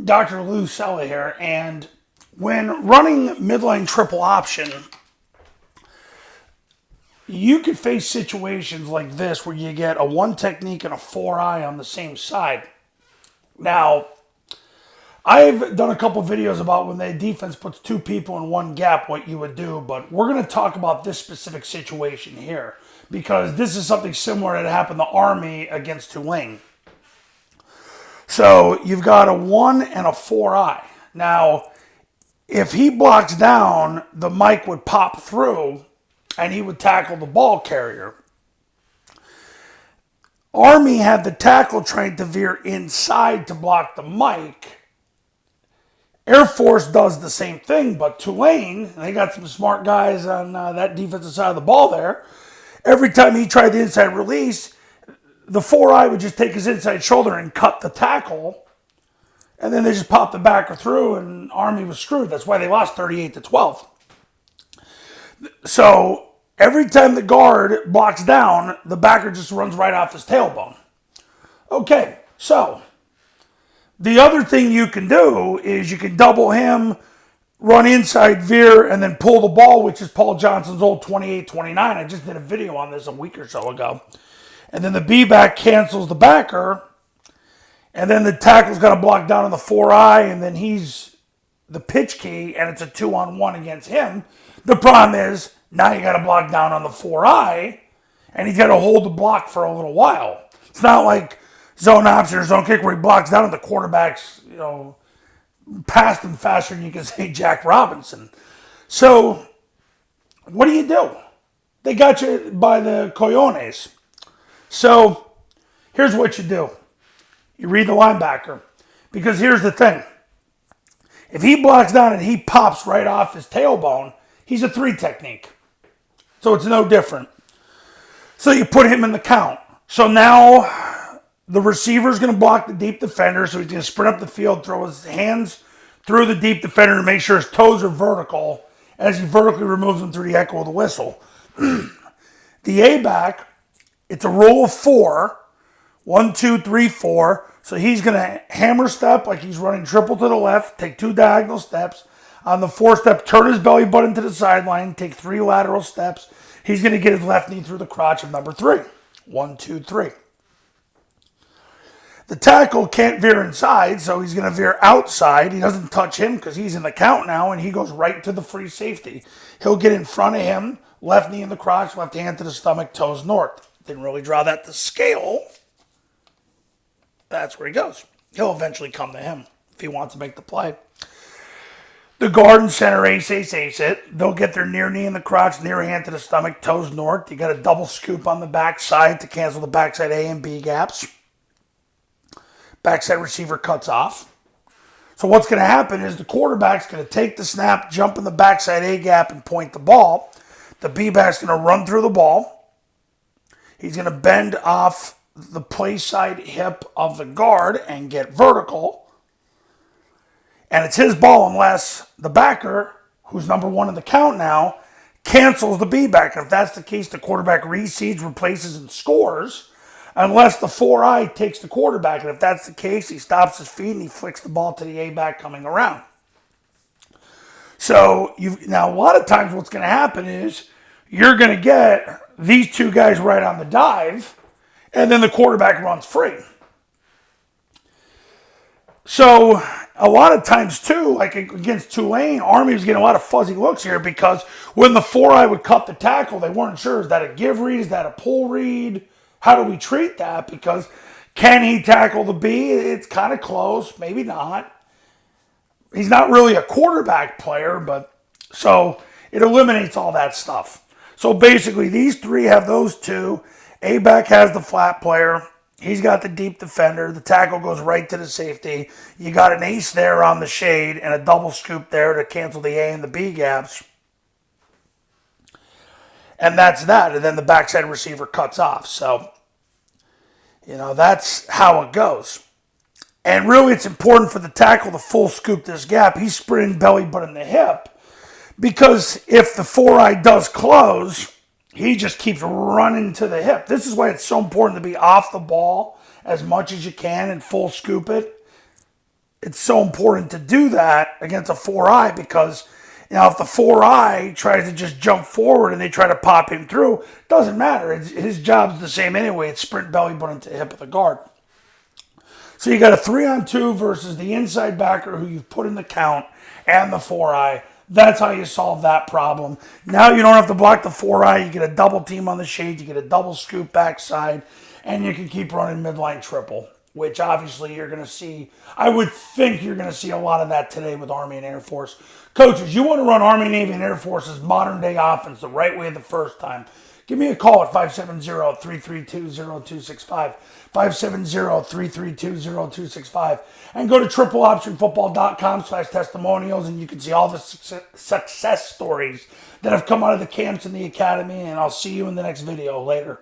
Dr. Lou Sella here, and when running midline triple option, you could face situations like this where you get a one technique and a four eye on the same side. Now, I've done a couple videos about when the defense puts two people in one gap, what you would do, but we're going to talk about this specific situation here because this is something similar that happened to Army against Tulane. So you've got a one and a four eye. Now, if he blocks down, the mic would pop through and he would tackle the ball carrier. Army had the tackle trying to veer inside to block the mic. Air Force does the same thing, but Tulane, they got some smart guys on that defensive side of the ball there. Every time he tried the inside release, the four eye would just take his inside shoulder and cut the tackle. And then they just popped the backer through and Army was screwed. That's why they lost 38-12. So every time the guard blocks down, the backer just runs right off his tailbone. Okay, so the other thing you can do is you can double him, run inside veer, and then pull the ball, which is Paul Johnson's old 28-29. I just did a video on this a week or so ago. And then the B-back cancels the backer, and then the tackle's got to block down on the four eye, and then he's the pitch key, and it's a 2-on-1 against him. The problem is, now you got to block down on the four eye, and he's got to hold the block for a little while. It's not like zone option or zone kick where he blocks down and the quarterback's, past him faster than you can say Jack Robinson. So, what do? They got you by the cojones. So, here's what you do. You read the linebacker. Because here's the thing. If he blocks down and he pops right off his tailbone, he's a three technique. So it's no different. So you put him in the count. So now the receiver's going to block the deep defender. So he's going to sprint up the field, throw his hands through the deep defender to make sure his toes are vertical as he vertically removes them through the echo of the whistle. The A-back, it's a roll of 4. 1, 2, 3, 4. So he's going to hammer step like he's running triple to the left, take 2 diagonal steps. On the 4th step, turn his belly button to the sideline, take 3 lateral steps. He's going to get his left knee through the crotch of number 3. 1, 2, 3. The tackle can't veer inside, so he's going to veer outside. He doesn't touch him because he's in the count now, and he goes right to the free safety. He'll get in front of him, left knee in the crotch, left hand to the stomach, toes north. Didn't really draw that to scale. That's where he goes. He'll eventually come to him if he wants to make the play. The guard and center ace it. They'll get their near knee in the crotch, near hand to the stomach, toes north. You got a double scoop on the backside to cancel the backside A and B gaps. Backside receiver cuts off. So what's going to happen is the quarterback's going to take the snap, jump in the backside A gap, and point the ball. The B back's going to run through the ball. He's going to bend off the play side hip of the guard and get vertical. And it's his ball unless the backer, who's number 1 in the count now, cancels the B-back. And if that's the case, the quarterback reseeds, replaces, and scores, unless the 4-eye takes the quarterback. And if that's the case, he stops his feet and he flicks the ball to the A-back coming around. So now a lot of times what's going to happen is you're going to get these two guys right on the dive, and then the quarterback runs free. So a lot of times too, like against Tulane, Army was getting a lot of fuzzy looks here because when the 4-eye would cut the tackle, they weren't sure, is that a give read, is that a pull read? How do we treat that? Because can he tackle the B? It's kind of close, maybe not. He's not really a quarterback player, but so it eliminates all that stuff. So basically these three have those two. A-back has the flat player. He's got the deep defender. The tackle goes right to the safety. You got an ace there on the shade and a double scoop there to cancel the A and the B gaps. And that's that. And then the backside receiver cuts off. So, that's how it goes. And really it's important for the tackle to full scoop this gap. He's sprinting belly button the hip. Because if the 4-eye does close, he just keeps running to the hip. This is why it's so important to be off the ball as much as you can and full scoop it. it's so important to do that against a 4-eye because, if the 4-eye tries to just jump forward and they try to pop him through, it doesn't matter. His job's the same anyway. It's sprint belly button to hip of the guard. So you got a 3-on-2 versus the inside backer who you've put in the count and the 4-eye. That's how you solve that problem. Now you don't have to block the 4-eye. You get a double team on the shade. You get a double scoop backside. And you can keep running midline triple, which obviously you're going to see. I would think you're going to see a lot of that today with Army and Air Force. Coaches, you want to run Army, Navy, and Air Force's modern-day offense the right way the first time. Give me a call at 570-332-0265, 570-332-0265, and go to tripleoptionfootball.com/testimonials, and you can see all the success stories that have come out of the camps and the academy, and I'll see you in the next video. Later.